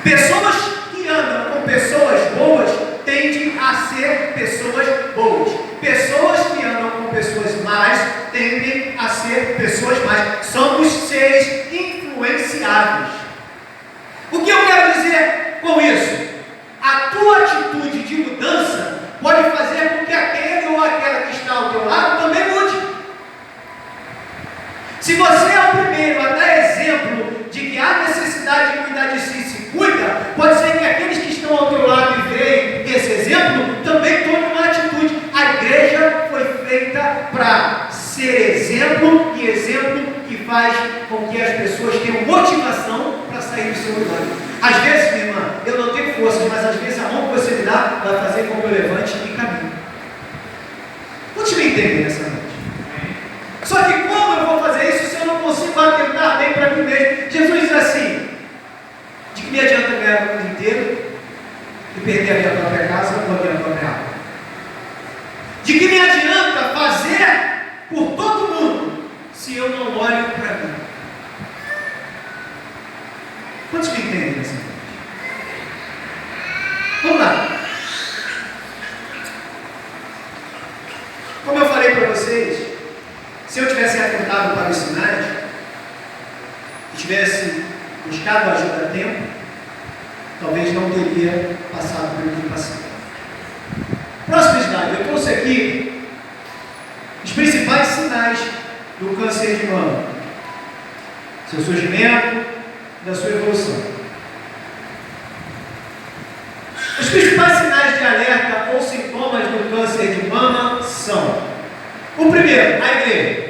Pessoas que andam com pessoas boas tendem a ser pessoas boas. Pessoas que andam com pessoas más tendem a ser pessoas más. Somos seres influenciáveis. O que eu quero dizer com isso? A tua atitude de mudança pode fazer com que aquele ou aquela que está ao teu lado também mude. Se você é o primeiro a dar exemplo de que há necessidade de cuidar de si, se cuida, pode ser que aqueles que estão ao teu lado e veem esse exemplo também tomem uma atitude. A igreja foi feita para ser exemplo, e exemplo que faz com que as pessoas tenham motivação para sair do seu lugar. Às vezes, minha irmã, eu não tenho forças, mas às vezes a mão que você me dá vai fazer com que eu levante e caminhe. Quantos me entendem nessa noite? Só que como eu vou fazer isso se eu não consigo atentar bem para mim mesmo? Jesus diz assim: de que me adianta ganhar o mundo inteiro e perder a minha própria casa ou a minha própria alma? De que me adianta fazer por todo mundo se eu não olho para mim? Quantos me entendem nessa noite? Vamos lá. Como eu falei para vocês, se eu tivesse atentado para os sinais e tivesse buscado ajuda a tempo, talvez não teria passado pelo que passei. Próximo slide. Eu trouxe aqui os principais sinais do câncer de mama, seu surgimento, da sua evolução. Os principais sinais de alerta ou sintomas do câncer de mama são: o primeiro, a igreja.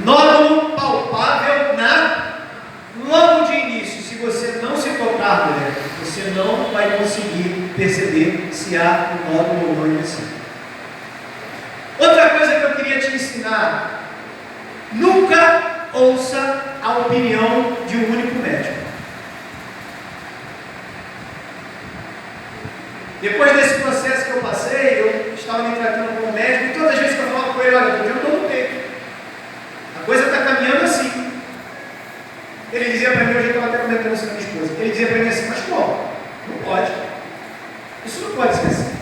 Nódulo palpável logo de início. Se você não se tocar, mulher, você não vai conseguir perceber se há um nódulo ou não em você. Outra coisa que eu queria te ensinar: nunca ouça a opinião de um único médico. Depois desse processo que eu passei, eu estava me tratando como médico, e todas as vezes que eu falava com ele: olha, eu tenho dor no peito, a coisa está caminhando assim. Ele dizia para mim, hoje eu estava até comentando isso com a minha esposa, ele dizia para mim assim: mas como? Não pode. Isso não pode ser assim.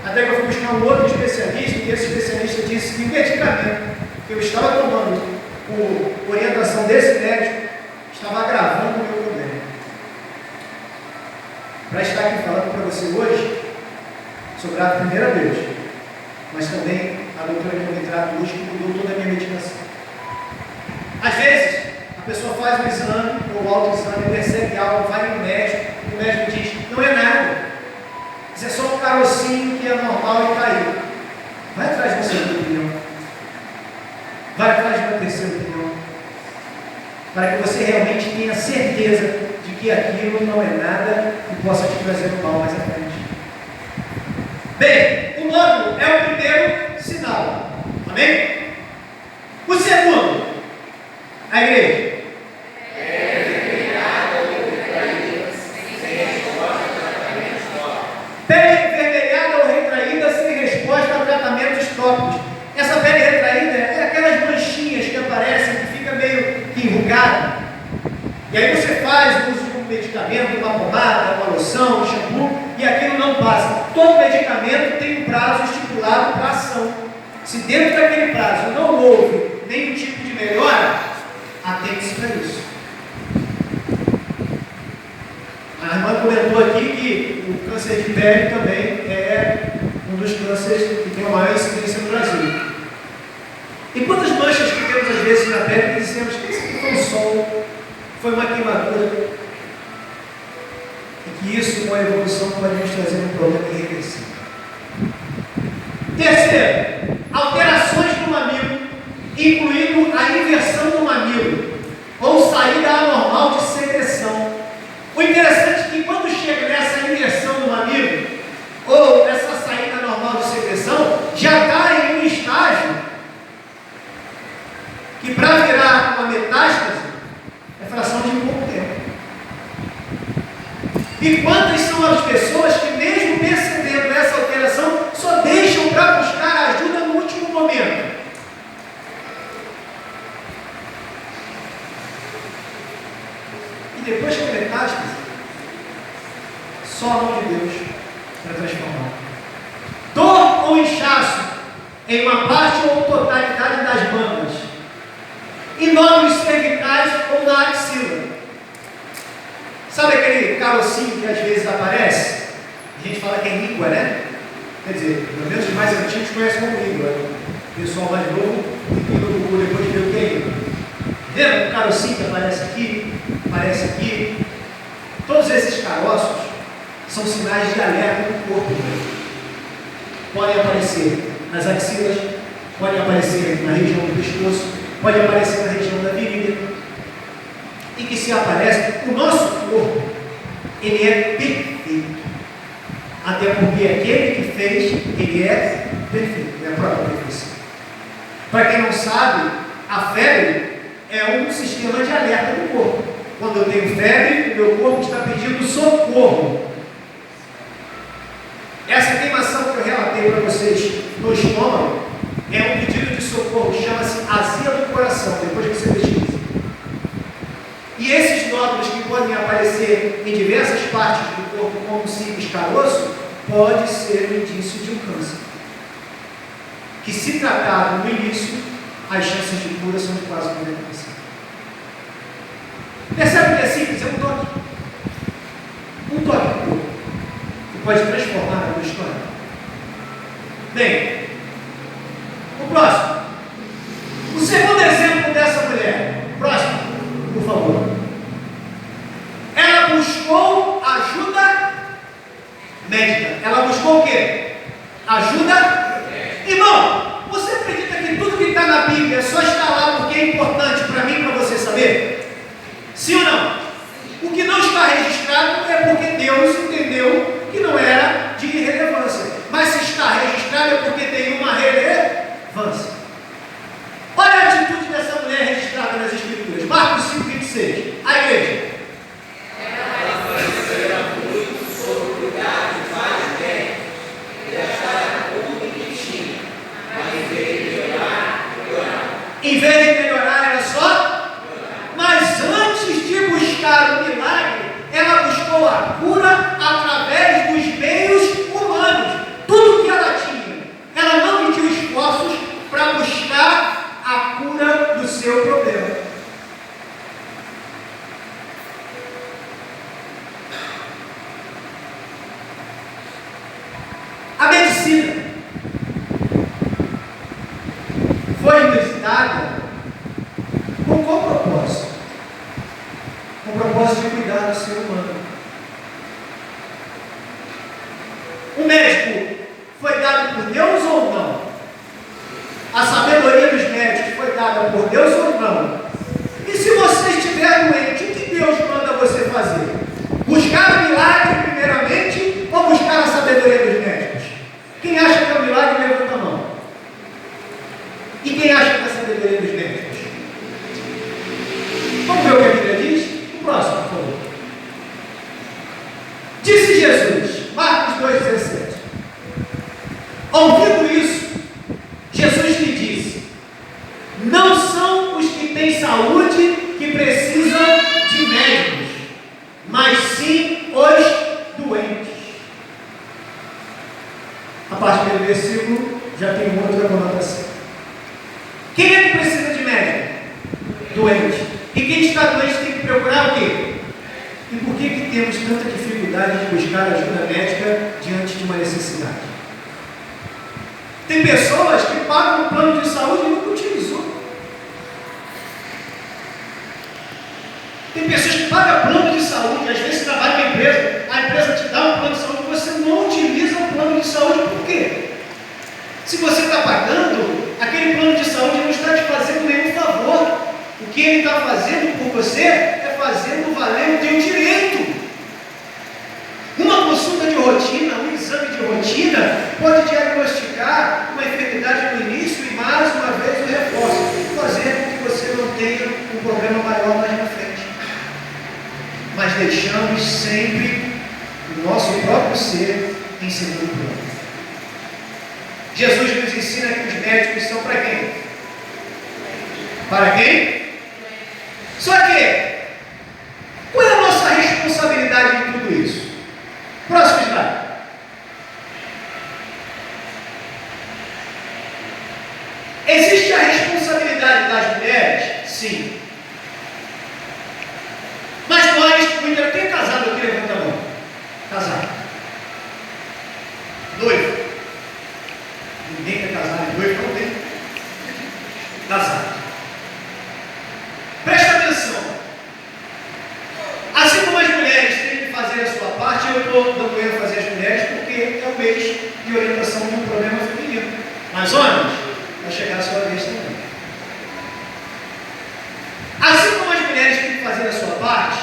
Até que eu fui buscar um outro especialista, e esse especialista disse que o medicamento que eu estava tomando por orientação desse médico estava agravando o meu problema. Para estar aqui falando para você hoje, sou grato primeiro a Deus, mas também a doutora que eu me trato hoje, que mudou toda a minha medicação. Às vezes, a pessoa faz um exame, ou autoexame, percebe algo, vai no médico, o médico diz: não é nada, isso é só um carocinho que é normal e caiu. Vai atrás de uma segunda opinião, vai atrás de uma terceira opinião, para que você realmente tenha certeza de que aquilo não é nada que possa te trazer um mal mais à frente. Bem, o nódulo é o primeiro sinal. Amém? O segundo, a igreja. Pele envermelhada ou retraída sem resposta a tratamentos tópicos. Essa pele retraída é aquelas manchinhas que aparecem, que fica meio que enrugada. E aí você faz o uso de um medicamento, uma pomada, uma loção, um shampoo, e aquilo não passa. Todo medicamento tem um prazo estipulado para ação. Se dentro daquele prazo não houve nenhum tipo de melhora, atente-se para isso. A irmã comentou aqui que o câncer de pele também é um dos cânceres que tem a maior incidência no Brasil. E quantas manchas que temos às vezes na pele que dizemos que isso aqui foi um sol, foi uma queimadura, e que isso, com a evolução, pode nos trazer um problema irreversível. Terceiro, alterações no mamilo, incluindo a inversão do mamilo, ou saída anormal de secreção. O interessante é que quando chega nessa inversão do mamilo, ou essa saída anormal de secreção, já está em um estágio que, para virar uma metástase, é fração de um pouco tempo. E quantas são as pessoas que, mesmo percebendo essa alteração, só deixam para buscar ajuda no último momento? depois que é metástase, só a mão de Deus para transformar. Dor ou inchaço em uma parte ou totalidade das mamas, em nódulos cervicais ou na axila. Sabe aquele carocinho que às vezes aparece? A gente fala que é língua, né? Quer dizer, pelo menos os mais antigos conhecem como língua. O pessoal mais novo tem que ir no Google depois de ver o que é língua. Lembra o carocinho que aparece aqui? Todos esses caroços são sinais de alerta do corpo mesmo. Podem aparecer nas axilas, podem aparecer na região do pescoço, podem aparecer na região da virilha. E que se aparece, o nosso corpo, ele é perfeito. Até porque aquele que fez, ele é perfeito, é a própria perfeição. Para quem não sabe, a febre é um sistema de alerta do corpo. Quando eu tenho febre, o meu corpo está pedindo socorro. Essa queimação que eu relatei para vocês no estômago é um pedido de socorro, chama-se azia do coração, depois que você pesquisa. E esses nódulos que podem aparecer em diversas partes do corpo, como um simples caroço, pode ser um indício de um câncer. Que se tratado no início, as chances de cura são de quase 90%. Percebe que é simples? É um toque. Um toque no corpo, que pode transformar a tua história. Bem, o próximo. O segundo exemplo dessa mulher. Próximo, por favor. Ela buscou ajuda médica. Ela buscou o quê? Ajuda? Irmão, você acredita que tudo que está na Bíblia só está lá porque é importante para mim e para você saber? Sim ou não? O que não está registrado é porque Deus entendeu que não era de irrelevância. Mas se está registrado é porque tem uma relevância. Olha a atitude dessa mulher registrada nas Escrituras. Marcos 5,26. A igreja. Ela conhecerá muito sobre o cuidado que faz bem, e achar tudo que tinha, mas em vez de melhorar, piorar. Em vez de melhorar, era só? Mas antes de buscar o milagre, ela buscou a cura através dos meios humanos. Tudo que ela tinha. Ela não mediu esforços para buscar a cura do seu problema. A medicina foi inusitada com qual propósito? Com o propósito de cuidar do ser humano. O médico foi dado por Deus ou não? A sabedoria dos médicos foi dada por Deus ou não? E se você estiver doente, o que Deus manda você fazer? Buscar o milagre primeiramente ou buscar a sabedoria dos médicos? Quem acha que é o milagre, levanta a mão. E quem acha que é a sabedoria dos médicos? Vamos ver o que a Bíblia diz? O próximo, por favor. Disse Jesus, Marcos 2,17. Ouvindo isso, Jesus lhe disse: não são os que têm saúde que precisam de médicos, mas sim os doentes. A partir do versículo já tem uma outra conotação. Quem é que precisa de médico? Doente. E quem está doente tem que procurar o quê? E por que temos tanta dificuldade de buscar ajuda médica diante de uma necessidade? Tem pessoas que pagam um plano de saúde e nunca utilizou. Tem pessoas que pagam plano de saúde, às vezes trabalha na empresa, a empresa te dá um plano de saúde e você não utiliza o plano de saúde. Por quê? Se você está pagando, aquele plano de saúde não está te fazendo nenhum favor. O que ele está fazendo por você é fazendo valer o teu direito. Uma consulta de rotina, um exame de rotina, pode diagnosticar uma enfermidade no início e mais uma vez o reforço, fazendo com que você não tenha um problema maior mais na frente. Mas deixamos sempre o nosso próprio ser em segundo plano. Jesus nos ensina que os médicos são para quem? Para quem? Só que, qual é a e orientação de um problema feminino. Mas homens, vai chegar a sua vez também. Assim como as mulheres têm que fazer a sua parte,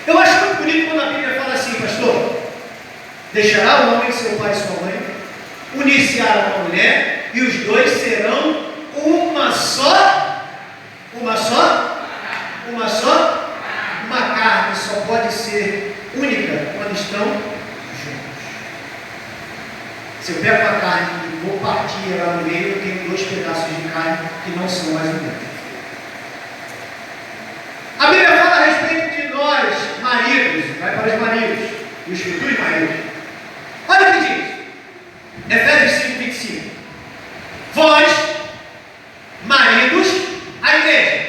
eu acho muito bonito quando a Bíblia fala assim, pastor, deixará o homem seu pai e sua mãe, unir-se-á a uma mulher, e os dois serão uma só, uma carne só pode ser única quando estão juntos. Se eu pego uma carne e vou partir ela no meio, eu tenho 2 pedaços de carne que não são mais o mesmo. A Bíblia fala a respeito de nós, maridos, vai para os maridos e os futuros maridos. Olha o que diz, Efésios 5, 25. Vós, maridos, a igreja.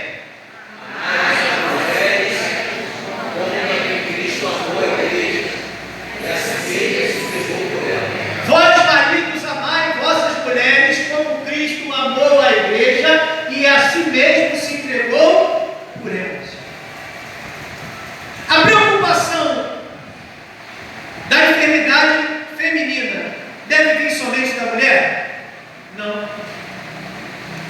Vós, maridos, amai vossas mulheres como Cristo amou a igreja e a si mesmo se entregou por elas. A preocupação da enfermidade feminina deve vir somente da mulher? Não.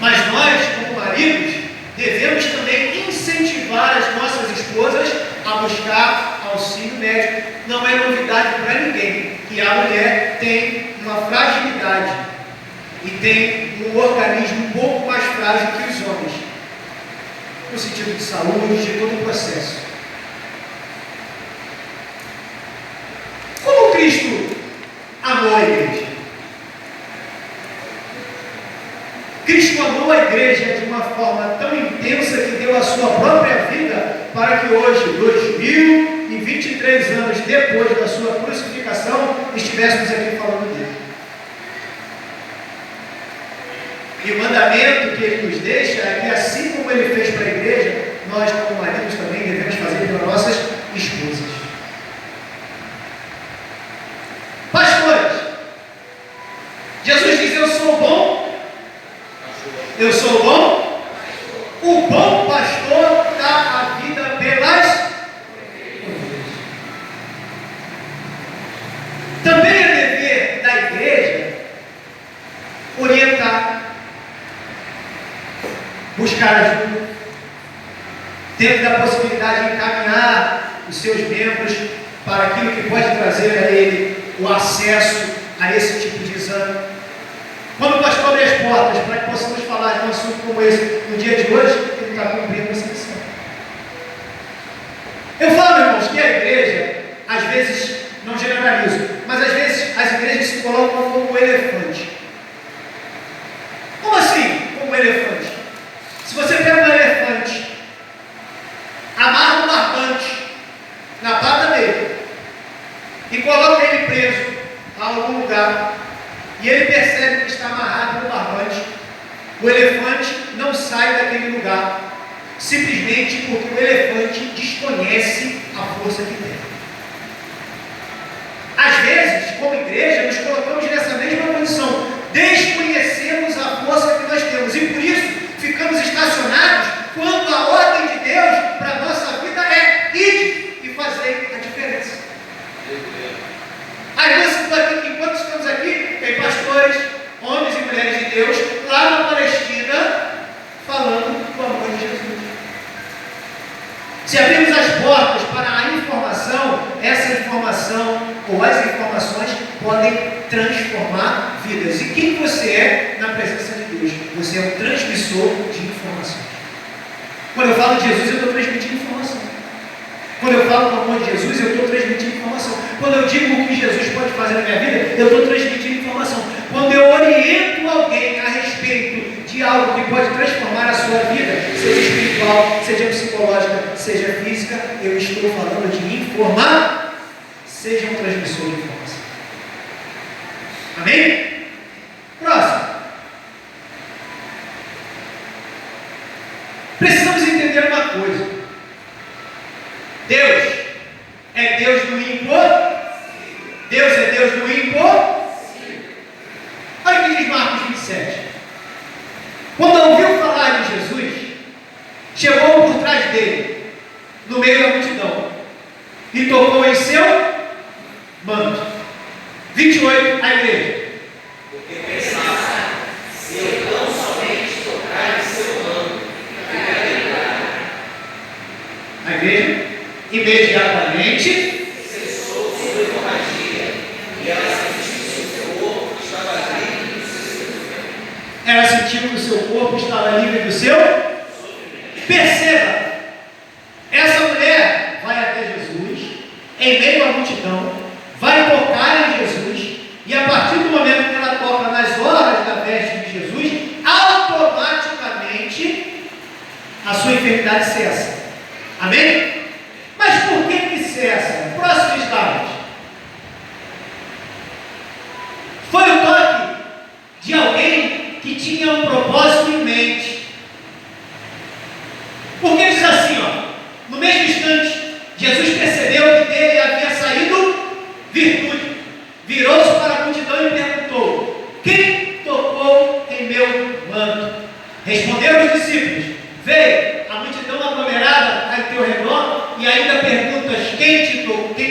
Mas nós, como maridos, devemos também incentivar as nossas esposas a buscar auxílio médico. Não é novidade para ninguém que a mulher tem uma fragilidade e tem um organismo um pouco mais frágil que os homens, no sentido de saúde, de todo o processo. Como Cristo amou a igreja? Cristo amou a igreja de uma forma tão intensa que deu a sua própria vida para que hoje, 2023 anos depois da sua crucificação, estivéssemos aqui falando dele. E o mandamento que ele nos deixa é que, assim como ele fez para a igreja, nós, como maridos, também devemos fazer pelas nossas esposas. Pastores, Jesus diz: eu sou bom, eu sou bom, o bom pastor dá a vida pelas ovelhas. Também é dever da igreja orientar, buscar ajuda, dentro da possibilidade de encaminhar os seus membros para aquilo que pode trazer a ele o acesso a esse tipo de exame. Quando o pastor abre as portas para que possamos falar de um assunto como esse no dia de hoje, ele está cumprindo essa missão. Eu falo, irmãos, que a igreja, às vezes, não generalizo, mas às vezes as igrejas se colocam como elefante. Como assim, como elefante? Se você pega um elefante, amarra um barbante na pata dele e coloca ele preso a algum lugar, e ele percebe que está amarrado no barbante, o elefante não sai daquele lugar, simplesmente porque o elefante desconhece a força que tem. Às vezes, como igreja, nos colocamos nessa mesma condição, desconhecemos a força que nós temos, e por isso ficamos estacionados quando a ordem de Deus para a nossa vida é ir e fazer a diferença. Às vezes, enquanto estamos aqui, tem pastores, homens e mulheres de Deus, lá na Palestina, falando do amor de Jesus. Se abrirmos as portas para a informação, essa informação ou as informações podem transformar vidas. E quem você é na presença de Deus? Você é um transmissor de informações. Quando eu falo de Jesus, eu estou transmitindo informação. Quando eu falo do amor de Jesus, eu estou transmitindo informação. Quando eu digo o que Jesus pode fazer na minha vida, eu estou transmitindo informação. Quando eu oriento alguém a respeito de algo que pode transformar a sua vida, seja espiritual, seja psicológica, seja física, eu estou falando de informar, seja um transmissor de informação. Amém? Próximo. Precisamos entender uma coisa. Deus é Deus do impossível. Deus é Deus do impossível. Olha o que diz Marcos 27. Quando ouviu falar de Jesus, chegou por trás dele, no meio da multidão, e tocou em seu manto. 28 A igreja imediatamente cessou sua hemorragia e ela sentiu que o seu corpo estava livre do seu sofrimento. Ela sentiu que o seu corpo estava livre do seu sofrimento. Perceba, essa mulher vai até Jesus, em meio à multidão, vai tocar em Jesus, e a partir do momento que ela toca nas orlas da veste de Jesus, automaticamente a sua enfermidade cessa. Amém? Mas por que cessa? Próximo slide. Foi o toque de alguém que tinha um propósito em mente. Porque diz assim, ó, no mesmo instante, Jesus percebeu que dele havia saído virtude. Virou-se para a multidão e perguntou: quem tocou em meu manto? Responderam os discípulos: veio a multidão aglomerada ao teu redor e ainda perguntas: quem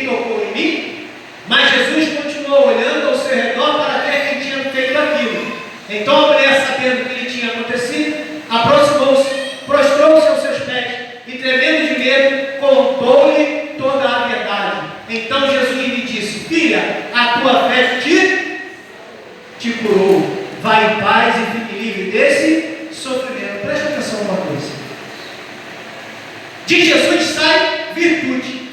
tocou em mim? Mas Jesus continuou olhando ao seu redor para ver quem tinha feito aquilo. Então a mulher, sabendo o que lhe tinha acontecido, aproximou-se, prostrou-se aos seus pés e, tremendo de medo, contou-lhe toda a verdade. Então Jesus lhe disse: filha, a tua fé te curou. Vai em paz e fique livre desse sofrimento. Preste atenção numa coisa. De Jesus sai virtude.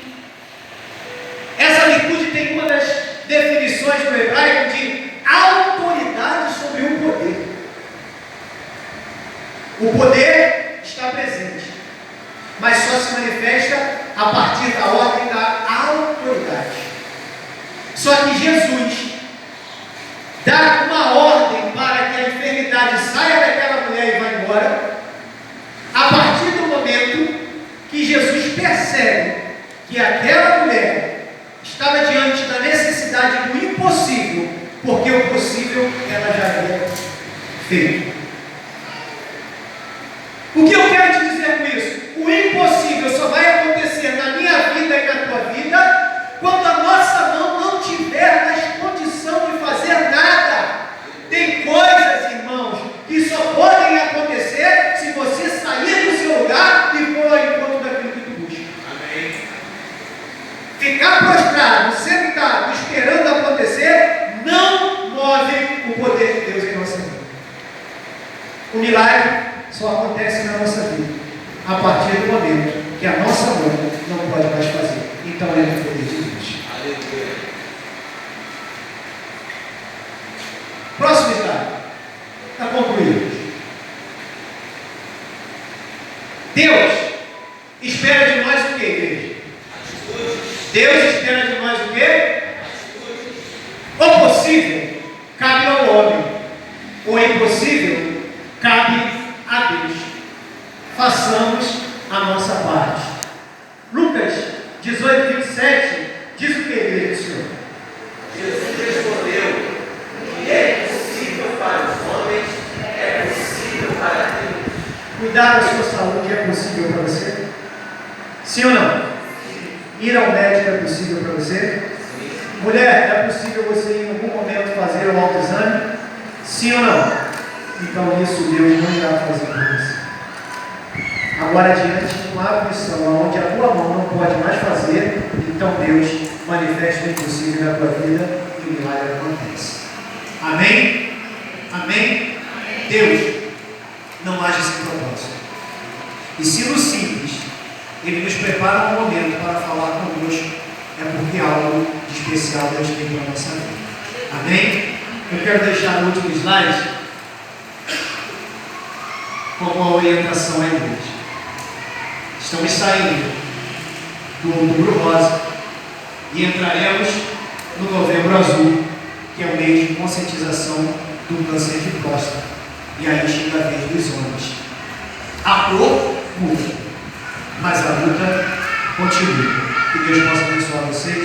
Essa virtude tem uma das definições do hebraico de autoridade sobre o poder. O poder está presente, mas só se manifesta a partir da ordem da autoridade. Só que Jesus dá uma ordem para que a enfermidade saia daquela mulher e vá embora, a partir do momento que Jesus percebe que aquela mulher estava diante da necessidade do impossível, porque o possível ela já havia feito. O que eu quero te dizer com isso? O impossível só vai acontecer na minha vida e na tua vida quando a nossa mão não tiver mais condição de fazer nada. Tem coisas, irmãos, que só podem acontecer se você sair do seu lugar e for ao encontro daquilo que tu busca. Amém. Ficar prostrado, sentado, esperando acontecer, não move o poder de Deus em nossa vida. O milagre só acontece na nossa vida a partir do momento que a nossa mão não pode mais fazer. Então é o poder de Deus. Aleluia. Próximo slide. Está concluído. Deus espera de nós o que, igreja? Deus espera de nós o quê? O possível cabe ao homem, o impossível cabe a Deus. Façamos a nossa parte. Lucas 18, 27 diz o que, igreja do Senhor? Jesus respondeu: o que é possível para os homens é possível para Deus. Cuidar da sua saúde é possível para você? Sim ou não? Ir ao médico é possível para você? Mulher, é possível você em algum momento fazer o autoexame? Sim ou não? Então isso Deus não irá fazer por você. Agora, diante de uma aflição onde a tua mão não pode mais fazer, então Deus manifesta o impossível na tua vida e o milagre acontece. Amém? Amém? Deus não age sem propósito. E se no simples Ele nos prepara um momento para falar conosco, é porque algo de especial Deus tem para a nossa vida. Amém? Eu quero deixar no último slide como a orientação à igreja. Estamos saindo do Outubro Rosa e entraremos no Novembro Azul, que é o mês de conscientização do câncer de próstata. E aí chega a vez dos homens. A dor muda, mas a luta continua. Que Deus possa abençoar vocês.